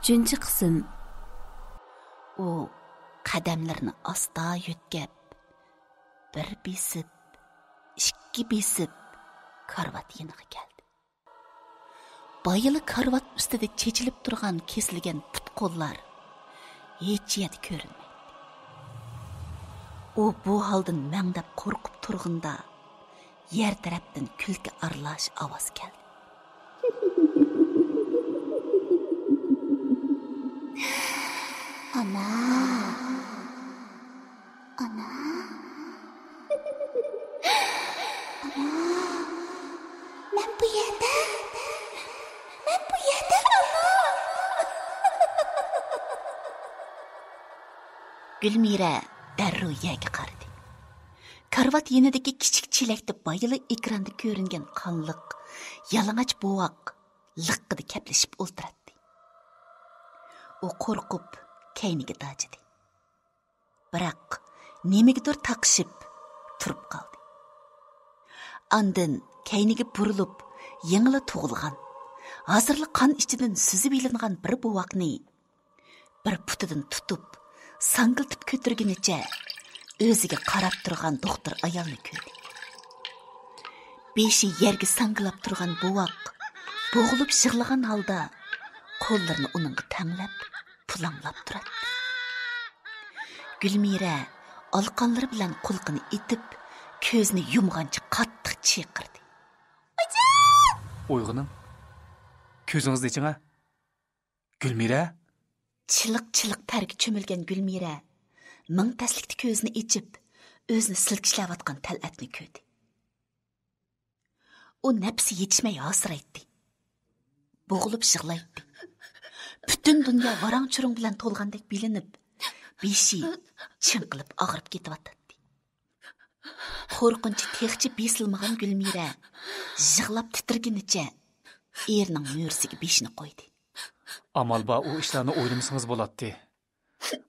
3. qism. U qadamlarini asta yo'tkab, bir besib, ikki besib karvat yeniga keldi. Bayılı karvat ustida chechilib turgan kesilgan put qo'llar hech yerda ko'rinmaydi. U bu holdan mangdab qo'rqib turganda yer tarafdan kulki aralash ovoz keldi. Ana. Ana. Ana. Men bu yerda. Ana. Gülmira darrov yerga qaradi. Karvat yenidagi kichik chelakda bayılı ekranda ko'ringan qonliq, yalang'och bovoq liqqida kaplashib o'ltiradi. U qo'rqib kayniga dajidi. Biroq nemagidir taqishib turib qoldi. Andin kayniga burilib, yengili tug'ilgan, hozirli qon ichidan suzib ilingan bir bovoqni bir putidan tutib, sangiltib ko'tirgunicha o'ziga qarab turgan doktor ayolni ko'rdi. Beshi yerga sangilab turgan bovoq bo'g'ilib yig'lagan holda qo'llarini uningga tanglab, pulanglab turadi. Gülmira alqonlari bilan qulqini itib, ko'zini yumgancha qattiq chiyqirdi. Uyg'oning. Ko'zingizni iching-a. Gülmira? Chiliq-chiliq targa cho'milgan Gülmira ming taslikda ko'zini ichib, o'zini silkishlayotgan Tal'atni ko'rdi. U nafsi yetishmay hasraydi. Bo'g'ilib yig'laydi. Butun dunyo varang-churung bilan to'lgandek bilinib, beshi chinqilib og'rib ketyapti. Qo'rqinchi texchi besilmagan Gülmira yig'lab titirgunicha erining mo'rsiga beshini qo'ydi. Amal ba u ishlarni o'ylamasangiz bo'ladi.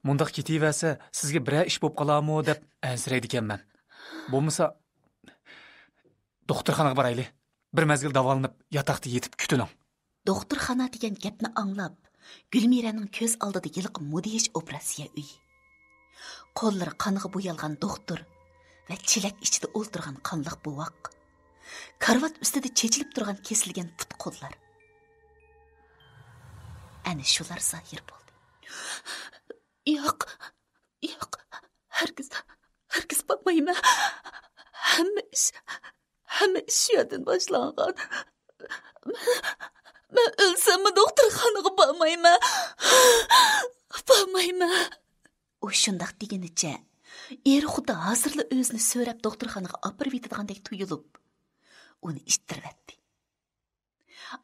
Mundaq ketaversa, sizga biror ish bo'lib qolarmi deb ansiraydi ekanman. Bo'lmasa doktorxonaga boraylik. Bir mazgil davolanib, yotoqda yetib kutiling. Doktorxona degan gapni anglab, Gülmiraning ko'z oldida yiliq mudhish operatsiya uyi. Qo'llari qoniga bo'yalgan doktor va chelak ichida o'ltirgan qonliq bovoq. Karvat ustida chechilib turgan kesilgan put qo'llar. Ana shular zohir bo'ldi. Yo'q. Hargiz bakmayman. Hamma ish yerdan boshlangan. Men o'lsammi doktorxonaga bormayman. U shundoq degunicha, eri xuddi hozirla o'zini so'rab doktorxonaga opirib yetadigandak tuyulib, uni ishtirvatdi.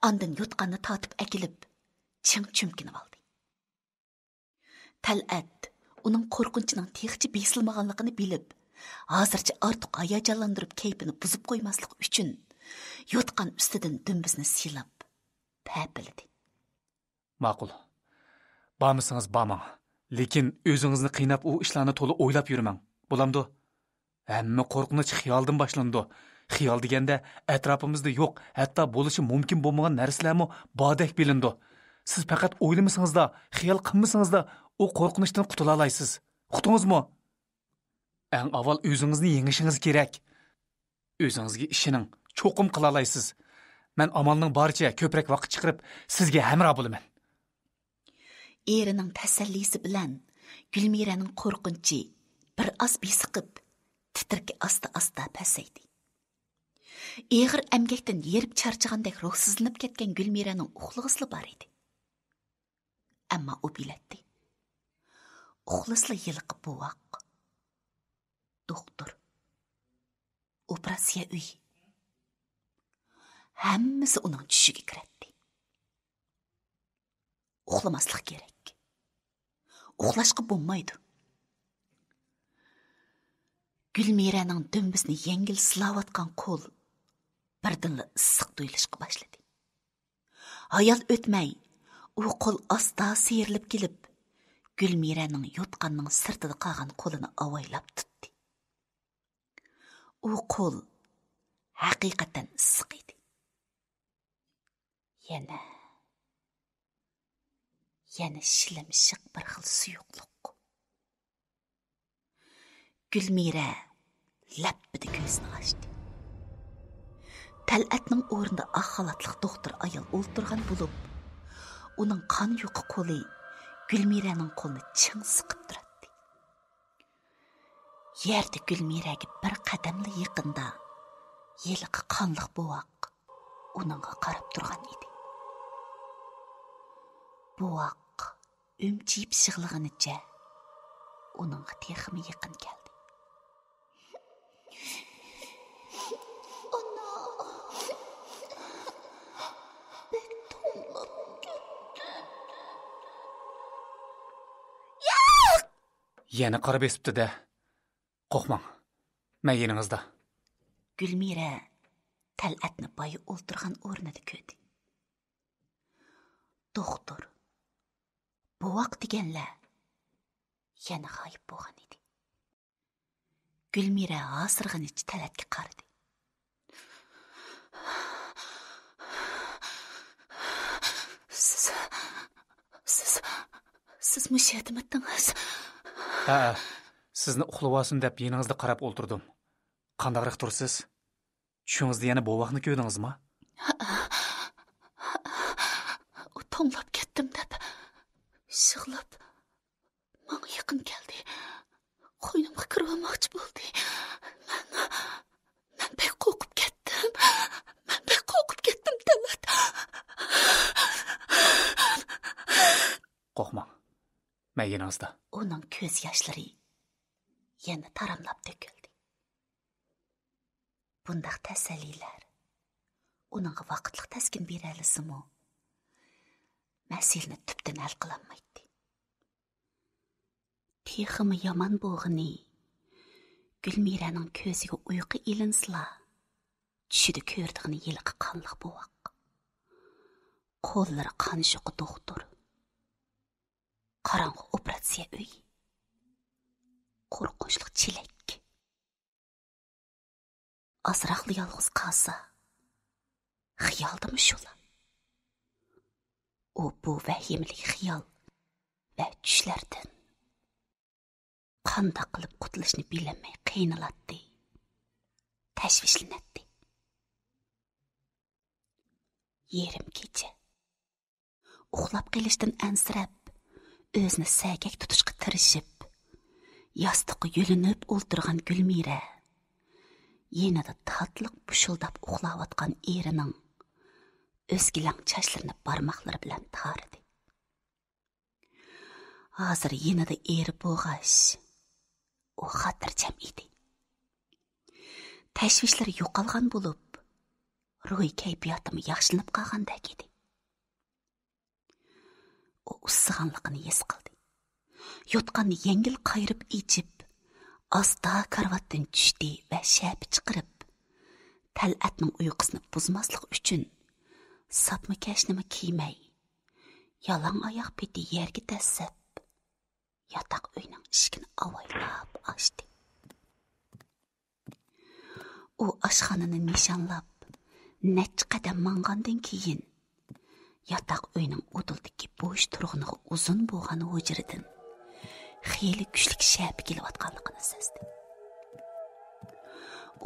Ondan yotqanni tatib akilib, chim-chimkinib oldi. Tal'at uning qo'rqinchining texchi besilmaganligini bilib, hozircha ortiq hayajonlantirib kayfini buzib qo'ymaslik uchun yotqan ustidan dumbizni silab papildi. Ma'qul. Bormisangiz bormang. Lekin o'zingizni qiynab u ishlarni to'la o'ylab yurmang. Bo'lamdi? Hamma qo'rqinch xiyoldan boshlandi. Xiyol deganda atrofimizda yo'q, hatto bo'lishi mumkin bo'lmagan narsalarmi bordek bilindi. Siz faqat o'ylamasangizda, xiyol qilmasangizda u qo'rqinchdan qutula olasiz. Uqdingizmi? Eng avval o'zingizni yengishingiz kerak. O'zingizga ishining, cho'qim qila olasiz. Men amalning boricha ko'proq vaqt chiqarib sizga hamroh bo'laman. Erining tasallisi bilan Gülmiraning qo'rqinchi bir oz besiqib, titirki asta-asta pasaydi. Eg'ir amgakdan yerib charchagandek ruhsizlanib ketgan Gülmiraning uxlag'isli bor edi. Ammo u biladi. Uxlasli yiliqi bovoq. Doktor. Operatsiya uyi. Hammasi uning tushiga kiradi. Uxlamaslik kerak. Uxlashqa bo'lmaydi. Gülmiraning dumbisni yengil silayotgan qo'l birdanla issiq tuyulishga boshladi. Hayal o'tmay, u qo'l asta seyrilib kelib, Gülmiraning yotqanning sirtida qolgan qo'lini avaylab tutdi. U qo'l haqiqatan issiq edi. Yana yana shilimshiq bir xil suyuqliq. Gülmira lappida ko'zini ochdi. Tal'atning o'rnida oq xalatliq doktor ayol o'ltirgan bo'lib, uning qon yuqi qo'li Gülmiraning qo'lini ching siqib turadi. Yerda Gülmiraga bir qadamli yaqinda yeliqi qonliq bovoq uningga qarab turgan edi. Bovoq o'mchib shig'lig'inicha uningga texmi yaqin keldi. Ana, bek to'lib ketdi. Yana qarab esibdi-da. Qo'rqmang. Men yeningizda. Gülmira Tal'atni boyi o'ltirgan o'rnida ko'rdi. Doktor, bovoq deganlar yana g'oyib bo'lgan edi. Gülmira hozirg'inicha Tal'atga qaradi. Siz mushadimiddingiz? Ha, sizni uxlavasin deb yeningizda qarab o'ltirdim. Qandaqroq tursiz? Tushingizda yana bovoqni ko'rdingizmi? U to'nglab ketdim deb shig'lab menga yaqin keldi. Qo'ynimga kirib olmoqchi bo'ldi. Men bek qo'rqib ketdim. Talat. Qo'rqmang. Men yeningizda. Uning ko'z yoshlari yana taramlab to'kildi. Bundaq tasallilar uningga vaqtliq taskin beralisimi? Masalani tubdan hal qilolmaydi. Texmi yomon bo'lg'ini Gülmiraning ko'ziga uyqu ilinsila tushida ko'rdig'ini yilqi qonliq bovoq. Qo'llari qon shuqi doktor. Qarang'i operatsiya uy. Qo'rqinchli chelak. Azraqli yolg'iz qolsa, xiyoldimi shular? U bu vahimli xiyol va tushlardan qanday qilib qutulishni bilmay qiynaladi, tashvishlanadi. Yerim kecha uxlab qilishdan ansirab, o'zini sagak tutishga tirishib, yostiqqa yo'linib o'ltirgan Gülmira yenida tatliq pushuldab uxlayotgan erining o'zgilang chachlarini barmoqlari bilan tardi. Hozir yenida eri bo'g'ash, u xotirjam edi. Tashvishlari yo'qolgan bo'lib, ruhiy kayfiyatim yaxshilanib qolgandek edi. U ussiganligini his qildi. Yotqanni yengil qayrib ichib, asta karvatdan tushdi va shapi chiqirib, Tal'atning uyqusini buzmaslik uchun sapma kashnimi kiymay, yalang oyoq beti yerga tasib, yotoq uyning eshigini avaylab ochdi. U oshxonani nishonlab, necha qadam mangandan keyin yotoq uyning o'tildagi bo'sh turg'iniga uzun bo'lgan hujradan xeyli kuchlik shapi kelayotganligini sezdi.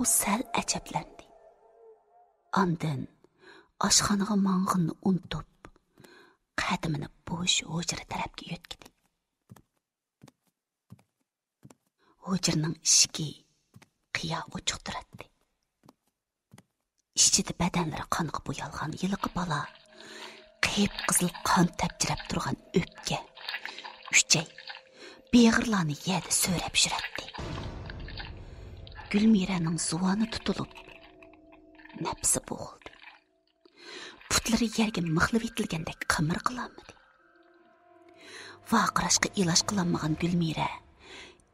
U sal ajablandi. Ondan oshxonaga mang'inni unutib, qadimini bo'sh hujra tarafga yo'tkidi. Hujraning eshigi qiya ochiq turadi. Ichida badanlari qonga bo'yalgan yiliqi bola, qiyib qizil qon tapchirab turgan o'pka, uchay, beg'irlarni yerda so'rab yuradi. Gülmiraning zuvoni tutilib, nafsi bo'g'ildi. Putlari yerga mixlib etilgandek qimir qilolmadi. Vaqirashga iloj qilolmagan Gülmira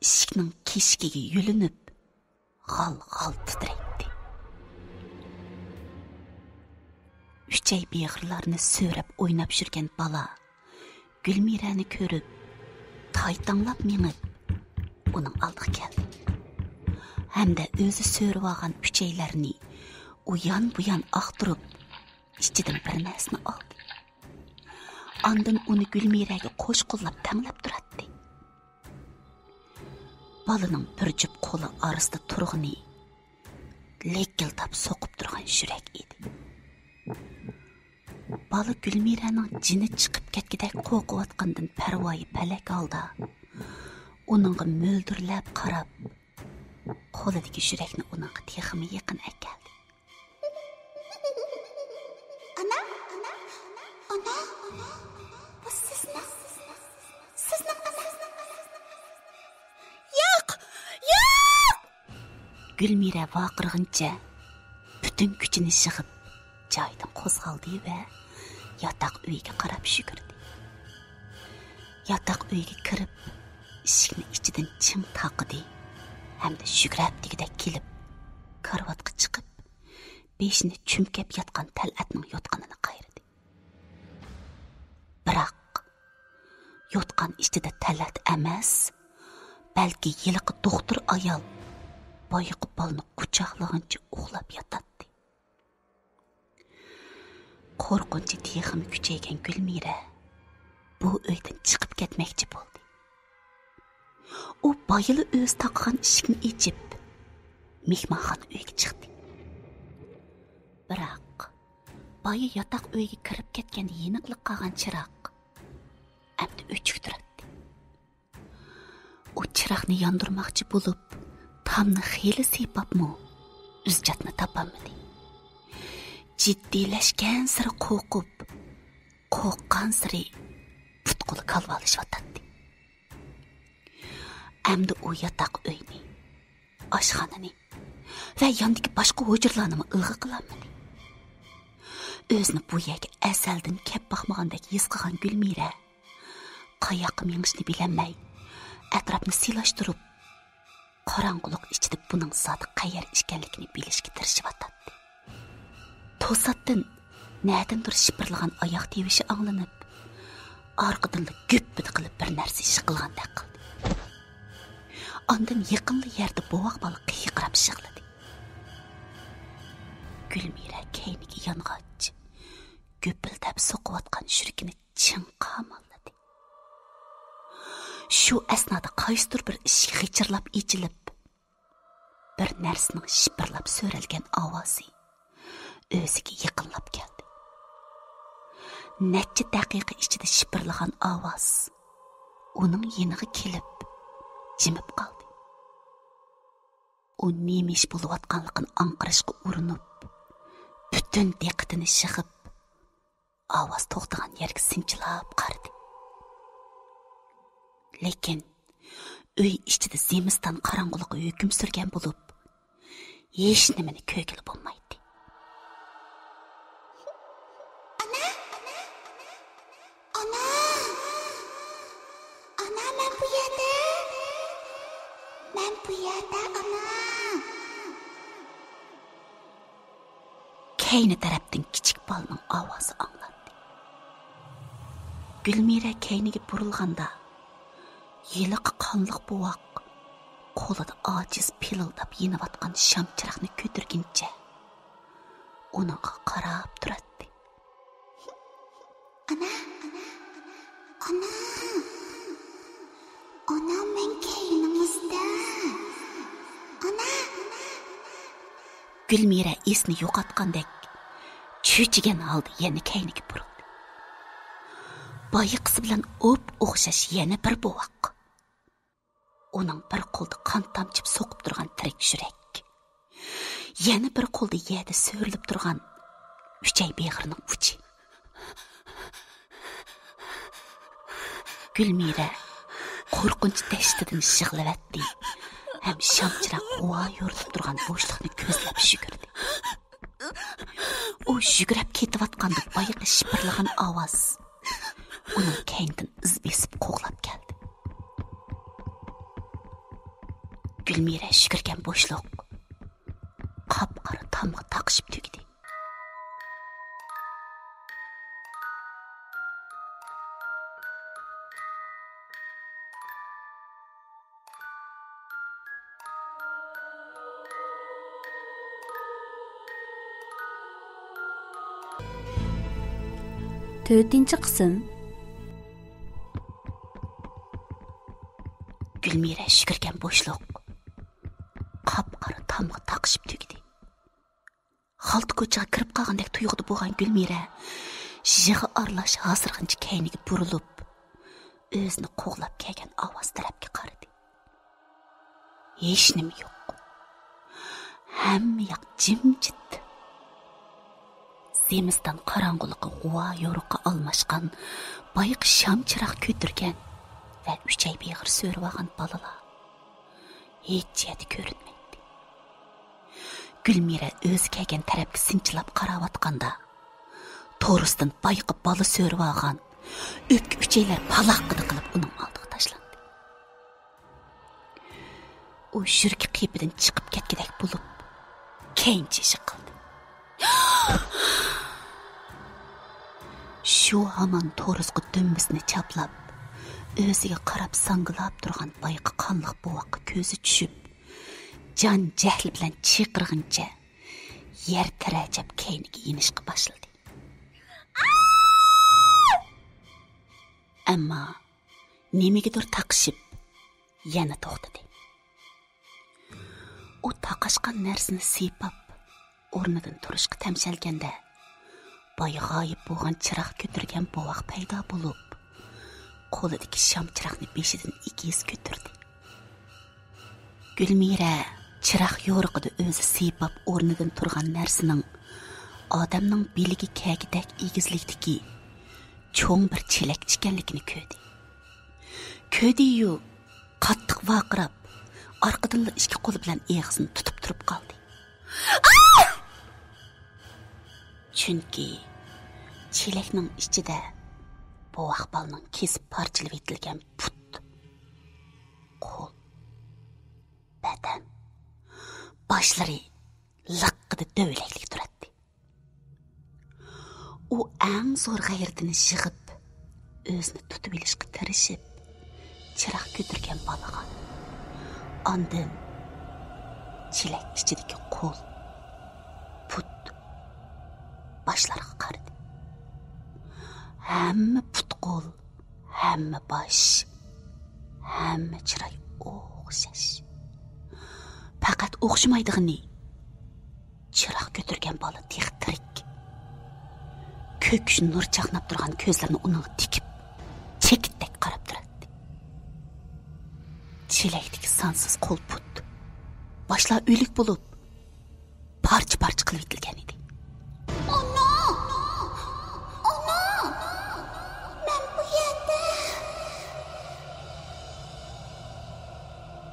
eshikning keshigiga yulinib, g'al-g'al titraydi. Uchay beg'irlarni so'rab o'ynab yurgan bola Gülmirani ko'rib, taytanglab mengib, uning oldiga keldi. Hamda o'zi so'rib olgan uchaylarni u yon bu yon aqtirib, ichidan bir narsani oldi. Andın onu Gülmiraga qo'sh qo'llab tanglab turadi. Balaning bir jup qo'li orasida turg'ini lekildab so'qib turgan yurak edi. Bala Gülmiraning jini chiqib ketgidek qo'rqayotgandan parvoyi palak holda uningga mo'ldirlab qarab, qo'lidagi yurakni uningga texmi yaqin akeldi. Ana, bu sizni Yo'q! Gülmira vaqirg'incha butun kuchini sig'ib joyidan qo'zg'aldi va yotoq uyiga qarab yugurdi. Yotoq uyiga kirib, eshikni ichidan chim taqidi hamda yugurab degidek kelib, karvatga chiqib, beshini chumkab yotgan Tal'atning yotqanini qayradi. Biroq yotqan ichida Tal'at emas, balki yiliqi doktor ayol boyiqi bolni quchoqlagancha uxlab yotadi. Qo'rqinchi texmi kuchaygan Gülmira bu uydan chiqib ketmoqchi bo'ldi. U boyili o'z taqgan eshikni ochib, mehmonxona uyiga chiqdi. Biroq boyi yotoq uyiga kirib ketganda yeniqliq qolgan chiroq endi o'chib turadi. U chiroqni yondirmoqchi bo'lib, tamni xeyli sepabmi, uzjatni topolmadi. Jiddiylashgan siri qo'rqqan siri putquli kalvalishayotdi. Endi u yotoq uyni, oshxonani va yondagi boshqa hujurlarni ilg'i qilolmadi. O'zini bu yerga asaldan kep baxmagandek his qilgan Gülmira qayoqqa mengishni bilolmay, atrofni silashtirib, qorong'ulik ichida buning zoti qayer ekanligini bilishga tirishayotdi. To'satdan nadandir shipirlagan oyoq tevishi anglanib, orqadan güppidi qilib bir narsa ish qilgandek qildi. Ondan yaqinli yerda bovoq bola qiyiqrab shig'ladi. Gülmira keyniga yong'och güppildab so'qiyotgan shurkini chin qamalladi. Shu asnoda qaysidir bir eshik g'ichirlab ichilib, bir narsaning shipirlab so'ralgan ovozi o'ziga yaqinlab keldi. Necha daqiqa ichida shipirlagan ovoz uning yeniga kelib, jimib qoldi. U nima ish bo'layotganligini anqirishga urinib, butun diqqatini shig'ib, ovoz to'xtagan yerga sinchilab qaradi. Lekin uy ichida zemiston qorong'uligi hukm surgan bo'lib, hech nimani ko'rgili bo'lmaydi. Ana, men bu yerda, ana. Keyni tarafdan kichik bolaning ovozi anglandi. Gülmira keyniga burilganda, yiliqi qonliq buvoq qo'lida ojiz pilildab yeniyotgan sham chiroqni ko'targuncha uningga qarab turadi. Ana, men keynimizda. Ana. Gülmira esni yo'qotgandek cho'chigan holda yana keyniga burildi. Boyiqisi bilan o'xshash yana bir buvoq. Uning bir qo'lda qon tomchib so'qib turgan tirik yurak, yana bir qo'lda yerda so'rilib turgan uchay beg'irning uchi. Gülmira qo'rqinch dashtidan shig'lavatdi, ham shamchiroq g'uva yo'rilib turgan bo'shliqni ko'zlab yugurdi. U yugurib ketayotganda boyiqi shipirlagan ovoz uning keynidan iz besib qo'g'lab keldi. Gülmira yugurgan bo'shliq qop-qora tomga taqishib tugdi. Төртінші қысым Gülmira shukirgan bo'shliq qop-qora tomga taqishib tugdi. Xalta ko'chaga kirib qolgandek tuyg'udi bo'lgan Gülmira yig'i aralash hozirg'incha kayniga burilib, o'zini qo'g'lab kelgan ovoz tarafga qaradi. Hech nima yo'q. Hamma yoq jimjit. Zemiston qorong'uliqqa g'uva yo'riqqa almashgan, bayiq sham chiroq ko'tirgan va uchay beg'ir so'rib olgan bolalar hech yerda ko'rinmaydi. Gülmira o'zi kelgan tarafga sinchilab qarayotganda, to'g'risidan bayiqi bola so'rib olgan o'pka uchaylar paloqqida qilib uning oldiga tashlandi. U shirki qipidan chiqib ketgidek bo'lib, keyincha shiqildi. Shu hamon to'risqi dumbisini chaplab, o'ziga qarab sangilab turgan bayiqi qonliq bovoqqa ko'zi tushib, jon jahli bilan chiqirg'incha yer tirajab keyniga yinishga boshladi. Ammo nimagidir taqishib yana to'xtadi. U taqashgan narsani siypab o'rnidan turishga tamshalganda boyi g'oyib bo'lgan chiroq ko'tirgan bovoq paydo bo'lib, qo'lidagi sham chiroqni beshidan egiz ko'tirdi. Gülmira chiroq yo'riqida o'zi siypab o'rnidan turgan narsaning odamning beligi kagidek egizlikdagi cho'ng bir chelak ekanligini ko'rdi. Ko'di-yu qattiq vaqirab, orqadan ikki qo'li bilan og'zini tutib turib qoldi. Chunki chelakning ichida bovoq balning kesib parchalab etilgan put, qo'l, badan, boshlari liqqida dövlaklik turadi. U eng zo'r g'ayratini yig'ib, o'zini tutib olishga tirishib, chiroq ko'tirgan bolaga, ondan chelak ichidagi qo'l, put, boshlarga qaradi. Hamma put qo'l, hamma bosh, hamma chiroq o'xshash. Faqat o'xshamaydig'ini chiroq ko'tirgan bola tirik. Ko'k nur chaqnab turgan ko'zlarini uning tikib, chekitdek qarab turadi. Chelakdagi sonsiz qo'l put, boshlar o'lik bo'lib, parcha-parcha qilib etilgan edi. Ana! Ana! Men bu yerda.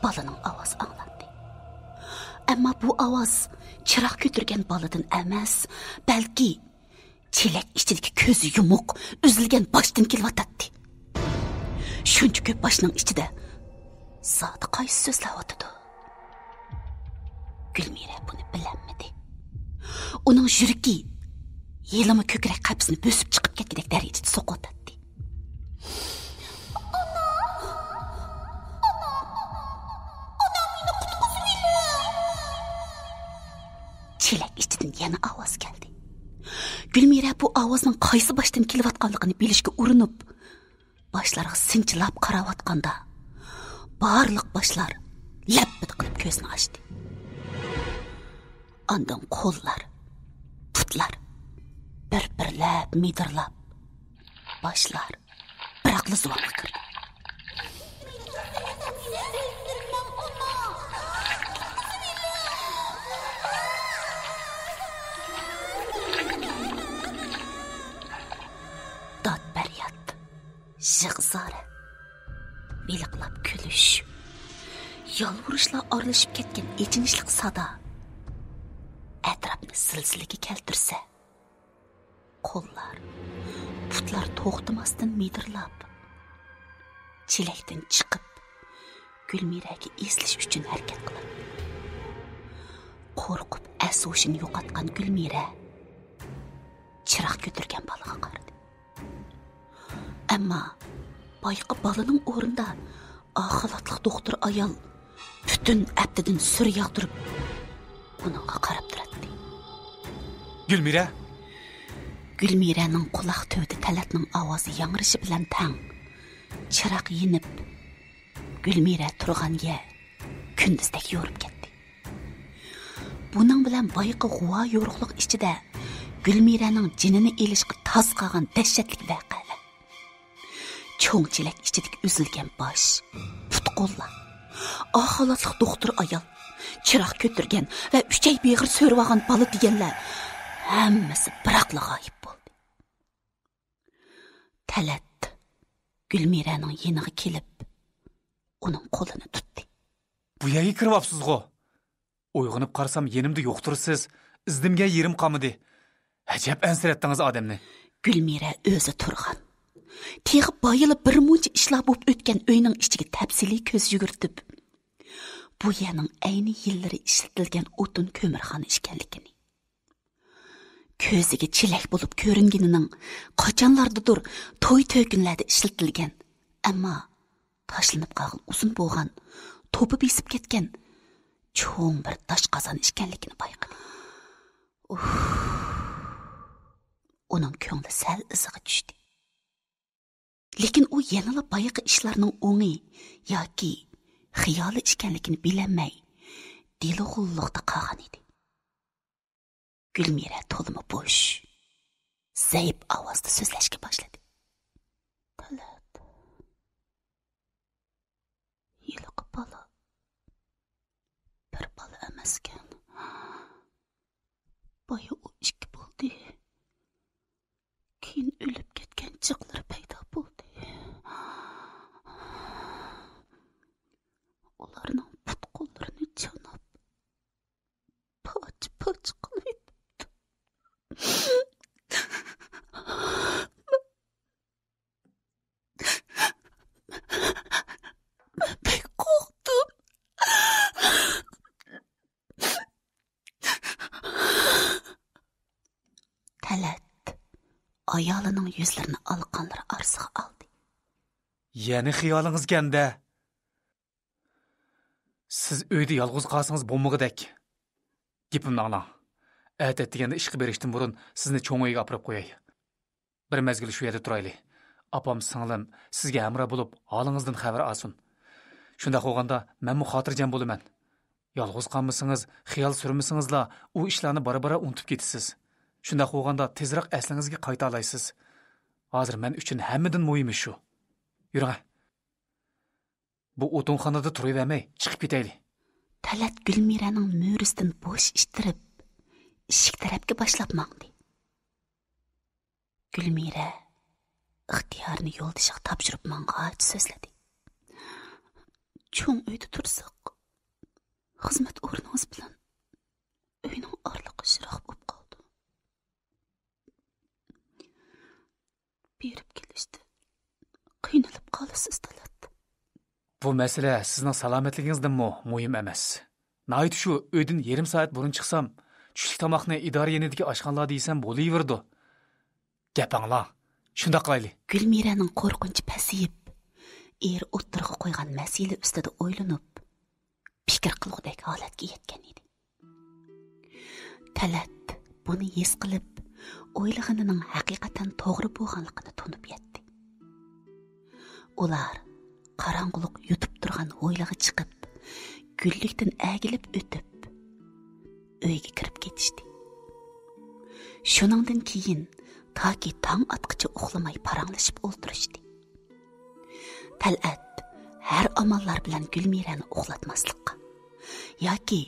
Bolaning ovozi anglandi. Ammo bu ovoz chiroq ko'tirgan boladan emas, balki chelak ichidagi ko'zi yumuq, uzilgan boshdan kelyotdi. Shuncha ko'p boshning ichida zoti qaysi so'zlayotdi? Gülmira buni bilamadi. Uning yuragi yelimi ko'krak qapsini bo'sib chiqib ketgandek darajada so'qotdi. Chelak ichidan yana ovoz keldi. Gülmira bu ovozning qaysi boshdan kelayotganligini bilishga urinib, boshlarga sinchilab qarayotganda, barliq boshlar lappit qilib ko'zini ochdi. Ondan qo'llar, putlar bir-birlab midirlab, boshlar biroqli zuvonga kirdi. Dod-baryod, yig'zora, biliqlab kulish, yolvurishlar oralashib ketgan echinishlik sada atrofni silsilaga keltirsa, qo'llar, putlar to'xtamasdan midirlab, chelakdan chiqib, Gülmiraga eslish uchun harakat qiladi. Qo'rqib asosini yo'qotgan Gülmira chiroq ko'tirgan bolaga qaradi. Ammo boyqi bolaning o'rnida oxilatliq doktor ayol butun abdidan sur yog'dirib uningga qarab turadi. Gülmira! Gülmiraning quloq tuvida talatning ovozi yangrashi bilan tang chiroq yinib, Gülmira turg'anga kunduzdek yo'rib ketdi. Buning bilan boyiqi g'uva yo'riqliq ichida Gülmiraning jinini elishga taz qolgan dahshatli voqealar. Cho'ng chelak ichidagi uzilgan bosh, put-qo'llar, aholatliq doktor ayol, chiroq ko'tirgan va 3 oy beg'ir so'rib olgan bola deganlar hammasi biroqla g'oyib bo'ldi. Talat Gülmiraning yeniga kelib, uning qo'lini tutdi. Bu yerga kiryapsiz-ku. Uyg'onib qarsam yenimda yo'qtirsiz, izdimga yerim qolmadi. Ajab ansiratdingiz odamni. Gülmira o'zi turgan. Teg'i bayilib bir muncha ishlar bo'lib o'tgan uyning ichiga tafsiliy ko'z yugurtib, bu yerning ayni yillari ishlatilgan o'tin ko'mirxona ekanligini, ko'ziga chelak bo'lib ko'ringinining qachonlardadir to'y to'kinlarda ishlatilgan, ammo tashlanib qolgan uzun bo'lgan, to'pi besib ketgan cho'ng bir tosh qozon ekanligini payqadi. Uning ko'ngli sal izig'i tushdi. Lekin u yanala bayiqi ishlarning o'ngi yoki xiyoli ekanligini bilamay, dilg'ulliqda qolgan edi. Gülmira to'limi bo'sh, zaif ovozda so'zlashga boshladi. Talat, yiliq bola, bir bola emaskan. Boya u 2 bo'ldi. Keyin o'lib ketgan chiqlar paydo bo'ldi. Ularning put-qo'llarini chanab, poch qilib. Ben korktum. Talat ayolining yuzlarini alqanlar arsiga oldi. Yani xiyolingiz kanda. Siz uyda yolg'iz qolsangiz bo'lmag'idek. Gapimni anglang. Atat deganda ishga berishdan burun sizni cho'ng uyga olib qo'yay. Bir mezgil shu yerda turayli. Apam singlim sizga amra bo'lib, holingizdan xabar olsin. Shunda qo'yganda men mu xotirjam bo'laman. Yolg'iz qolmasangiz, xiyol surmasingizla u ishlarni bara-bara unutib ketasiz. Shunda qo'yganda tezroq aslingizga qayta olaysiz. Hozir men uchun hammadan muhimi shu. Yuring. Bu o'tinxonada turavermay, chiqib ketayli. Talat Gülmiraning mo'risidan bo'sh ishtirib, eshik tarafga boshlab mangdi. Gülmira ixtiyorni yo'ldashiga topshirib mang'ach so'zladi. Cho'ng uyda tursak, xizmat o'rningiz bilan uyning orliqi shiroq bo'lib qoldi. Berib kelishdi. Qiynalib qolasiz, Talat. Bu masala sizning salomatligingizdan muhim emas. Nayt shu uydan yarim soat burun chiqsam, tushlik tomoqni idora yenidagi oshxonalarda yesam bo'laverdi. Gapanglar. Shunda qilayli. Gülmiraning qo'rqinchi pasayib, o'ttirg'a qo'ygan masala ustida o'ylanib, fikr qilgudek holatga yetgan edi. Talat buni his qilib, o'ylaganining haqiqatan to'g'ri bo'lganligini tunib yetdi. Ular qorong'ulik yutib turgan o'ylig'i chiqib, gullikdan agilib o'tib, uyga kirib ketishdi. Shuningdan keyin toki tong otqicha uxlamay paranglashib o'ltirishdi. Talat har amallar bilan Gülmirani uxlatmaslikqa yoki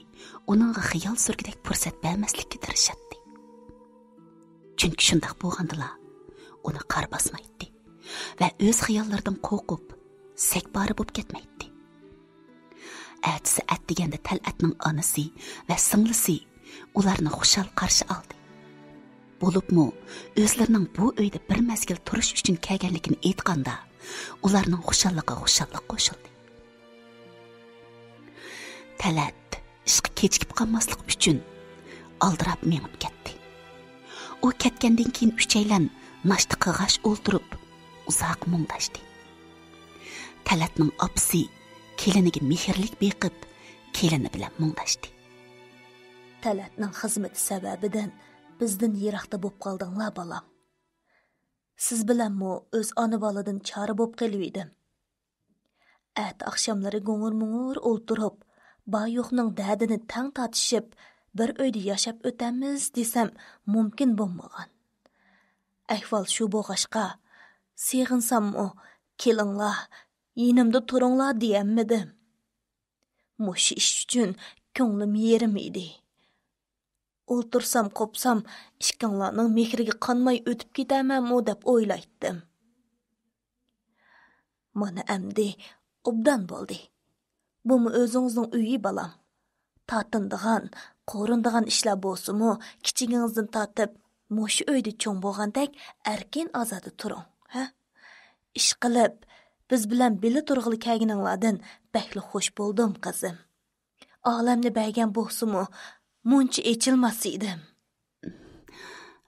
uningga xiyol surgidek fursat bermaslikka tirishadi. Chunki shundoq bo'lgandila uni qar bosmaydi va o'z xiyollaridan qo'rqib sakbari bo'lib ketmaydi. Atsi atdiganda Talatning onasi va singlisi ularni xushal qarshi oldi. Bo'libmi o'zlarining bu uyda bir mezgil turish uchun kelganligini aytganda ularning xushalligiga xushallik qo'shildi. Talat ishga kechikib qolmaslik uchun aldirab menib ketdi. U ketgandan keyin uchaylan nashta qig'ash o'ltirib uzoq mungdashdi. Talatning opsi keliniga mehrlik beqib kelini bilan mungdashdi. Talatning xizmati sababidan bizdan yiroqda bo'lib qoldinglar bolam. Siz bilanmi o'z ona boladan chora bo'lib qelib edim. Ət axşamları goңur-muңur o'ltirib, bayoqning dədini tang tatishib, bir uyda yashab o'tamiz desam, mumkin bo'lmagan. Ahvol shu bo'g'ashqa, seg'insam-o, kelinglar, yenimda turinglar deyammidim. Mush ish uchun ko'nglim yerim edi. O'ltirsam, qopsam, ishqinglarning mehriga qanmay o'tib ketaman-o deb o'ylaydim. Mana amdi obdan bo'ldi. Bumi o'zingizning uyi balam. Tatindigan, qo'rindigan ishlar bo'lsa-mu, kichigingizdan tatib, mush uyda cho'ng bo'lgandek erkin azadi turing, ha? Ish qilib, biz bilan bili turg'ili kelganinglardan bakli xush bo'ldim, qizim. Olamni bergan bo'lsa-mu, muncha echilmas edim.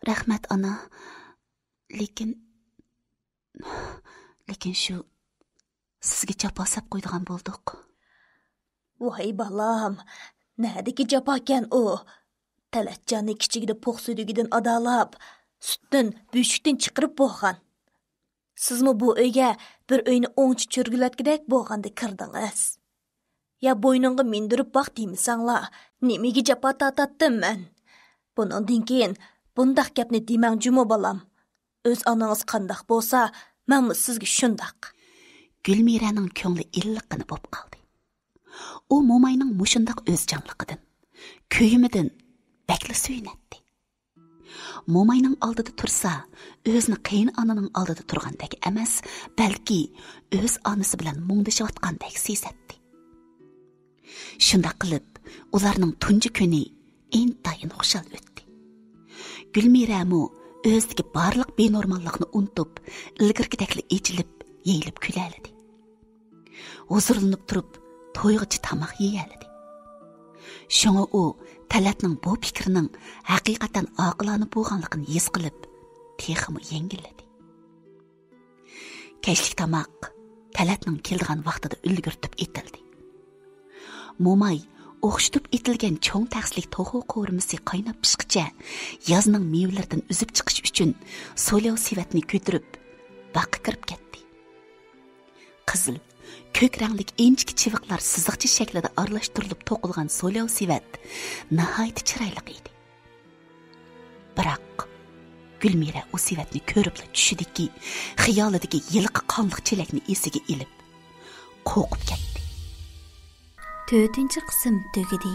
Rahmat ana. Lekin shu sizga jafo sab qo'ydigan bo'ldik. Voy balam, nadiki japokan u? Talatjonni kichigida po'q sudigidan adalab, sutdan, buyshukdan chiqirib bo'lgan. Sizmi bu uyga bir uyni o'ngchi cho'rgulatgidek bo'lganda kirdingiz? Ya bo'yningga mindirib baq demisanglar, nimaga jafo tatatdim men? Bundan keyin bundaq gapni demang jumo balam. O'z onangiz qandaq bo'lsa, menmi sizga shundaq. Gulmiraning ko'ngli illiqqina bo'lib qoldi. U mo'mayning mushundaq o'zjanligidan, kuyimidan bakli suyunatdi. Mo'mayning oldida tursa, o'zini qiyin onaning oldida turgandek emas, balki o'z onasi bilan mungdashayotgandek sezatdi. Shunda qilib, ularning tunji kuni intayin xushal o'tdi. Gulmiramu o'zidagi barliq benormallikni unutib, ilgirgidekli echilib, yeyilib kulaladi. Huzurlanib turib, to'yg'ichi tamoq yeyaladi. Shunga u Talatning bu fikrining haqiqatan oqilona bo'lganligini his qilib, texmi yengilladi. Kechlik tamoq Talatning keldigan vaqtida ulgurtib etildi. Mo'may o'xshitib etilgan cho'ng taxslik to'g'u qo'rmisi qaynab pishqicha yozning mevalaridan uzib chiqish uchun so'lov sivatni ko'tirib baqqa kirib ketdi. Qizil, ko'k ranglik inchki chiviqlar siziqcha shaklida aralashtirilib to'qilgan so'lov sivat nihoyat chiroyli edi. Biroq Gulmira u sivatni ko'ribla tushidiki, xiyolidagi yilqi qonliq chelakni esiga ilib qo'rqib ketdi. 4-qism tugadi.